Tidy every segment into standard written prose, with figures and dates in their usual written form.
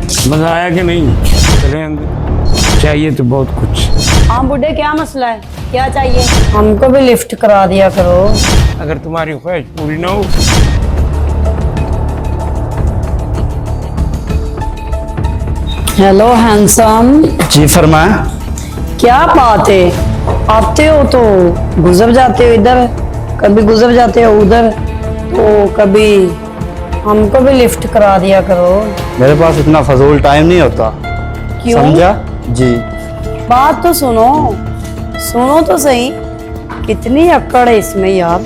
मजा आया कि नहीं? चले अंदर। चाहिए तो बहुत कुछ। हाँ बुड्ढे, क्या मसला है, क्या चाहिए? हमको भी लिफ्ट करा दिया करो। अगर तुम्हारी ख्वाहिश पूरी ना हो। Hello handsome. जी फरमाएं। क्या बात है, आते हो तो गुजर जाते हो इधर, कभी गुजर जाते हो उधर, तो कभी हमको भी लिफ्ट करा दिया करो। मेरे पास इतना फजूल टाइम नहीं होता। क्यों? समझा? जी। बात तो सुनो, सुनो तो सही, कितनी अक्कड़ है इसमें यार।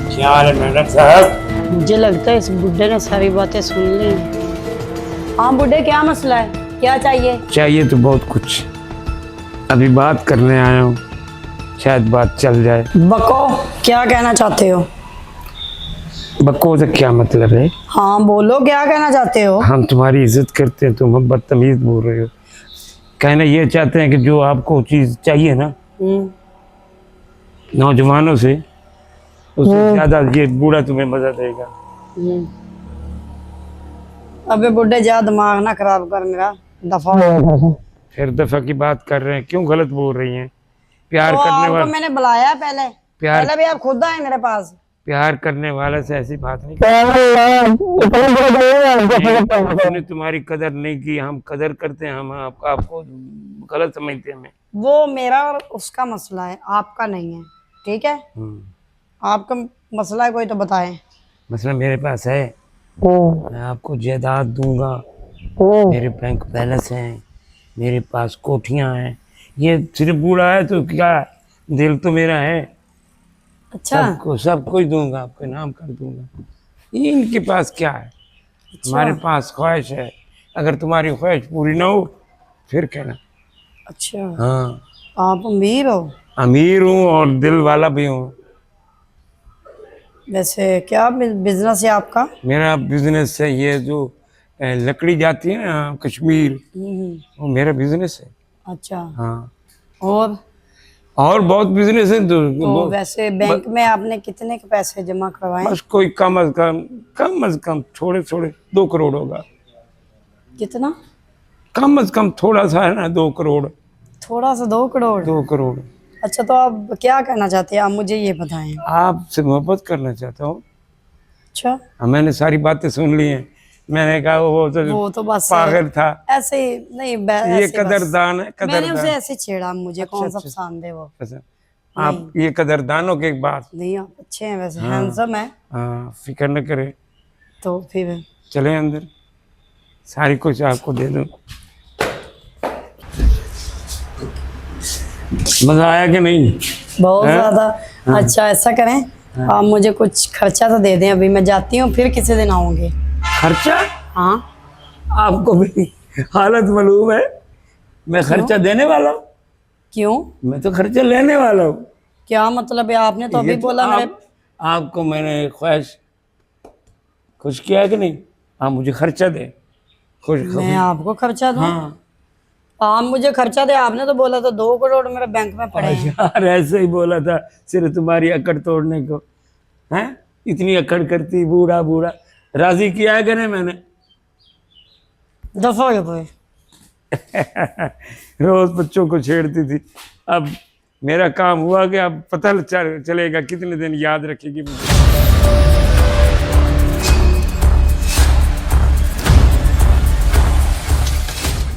क्या हाल है मैडम साहब? मुझे लगता है इस बुड्ढे ने सारी बातें सुन ली। हाँ बुड्ढे, क्या मसला है, क्या चाहिए? चाहिए तो बहुत कुछ। अभी बात करने आया हूँ, शायद बात चल जाए। बको, क्या कहना चाहते हो? बको से क्या मतलब है? हाँ बोलो, क्या कहना चाहते हो? हम तुम्हारी इज्जत करते हैं, तुम बदतमीज बोल रहे हो। कहना ये चाहते हैं कि जो आपको चीज चाहिए ना नौजवानों से, उससे ज्यादा ये बूढ़ा तुम्हें मजा देगा। अबे बुड्ढे, जा दिमाग ना खराब कर मेरा, दफा हो। फिर दफा की बात कर रहे हैं, क्यों गलत बोल रही हैं? प्यार तो करने आपको वाला, मैंने बुलाया पहले, प्यार पहले भी आप खुद आए मेरे पास। प्यार करने वाले से ऐसी बात नहीं। उसने तुम्हारी कदर नहीं की, हम कदर करते हैं। हम आपको गलत समझते हैं। हमें वो मेरा और उसका मसला है, आपका नहीं है, ठीक है? आपका मसला है कोई तो बताएं। मसला मेरे पास है, मैं आपको जायदाद दूंगा, मेरे बैंक बैलेंस हैं, मेरे पास कोठियां हैं। ये सिर्फ बूढ़ा है तो क्या, दिल तो मेरा है। अच्छा, सबको सब कुछ दूंगा, आपके नाम कर दूंगा। ये इनके पास क्या है? हमारे पास ख्वाहिश है। अगर तुम्हारी ख्वाहिश पूरी ना हो फिर कहना। अच्छा, हाँ, आप अमीर हो? अमीर हूँ और दिल वाला भी हूँ। वैसे क्या बिजनेस है आपका? मेरा बिजनेस है ये जो लकड़ी जाती है ना कश्मीर, वो मेरा बिजनेस है। अच्छा, हाँ, और बहुत बिजनेस है तो वैसे बैंक में आपने कितने के पैसे जमा करवाए? बस कोई कम अज कम थोड़े थोड़े 2 करोड़ होगा। कितना? कम अज कम थोड़ा सा है ना, 2 करोड़। थोड़ा सा 2 करोड़? 2 करोड़। अच्छा, तो आप क्या कहना चाहते हैं, आप मुझे ये बताएं। आपसे मोहब्बत करना चाहता हूँ। अच्छा, मैंने सारी बातें सुन ली हैं। मैंने कहा वो तो बस पागल था। ऐसे ही नहीं, ये ऐसे कदरदान है, मैंने कदरदान। उसे ऐसे छेड़ा, मुझे कौन सा अच्छा। पसंद है वो। अच्छा, आप ये कदरदानों के बाद नहीं, आप अच्छे हैं वैसे, हैंडसम है। हाँ, फिक्र न करे। तो फिर चले अंदर, सारी कुछ आपको दे दूं। मजा आया कि नहीं? बहुत ज्यादा। अच्छा, ऐसा करें, आप मुझे कुछ खर्चा तो दे दें, अभी मैं जाती हूँ, फिर किसी दिन आऊंगी। खर्चा? हाँ। आपको मेरी हालत मालूम है, मैं खर्चा देने वाला हूँ? क्यों? मैं तो खर्चा लेने वाला हूँ। क्या मतलब है? आपने तो अभी बोला मेरे। आपको मैंने ख्वाहिश खुश किया कि नहीं? आप मुझे खर्चा दे। मैं आपको खर्चा दूं? हाँ। आप मुझे खर्चा दे, आपने तो बोला था 2 करोड़ मेरे बैंक में पड़े हैं। यार ऐसे ही बोला था सिर्फ तुम्हारी अकड़ तोड़ने को। हैं, इतनी अकड़ करती, बूढ़ा बूढ़ा राजी किया है कि नहीं मैंने? दफा हो भाई। रोज बच्चों को छेड़ती थी। अब मेरा काम हुआ कि अब पता चलेगा कितने दिन याद रखेगी मुझे।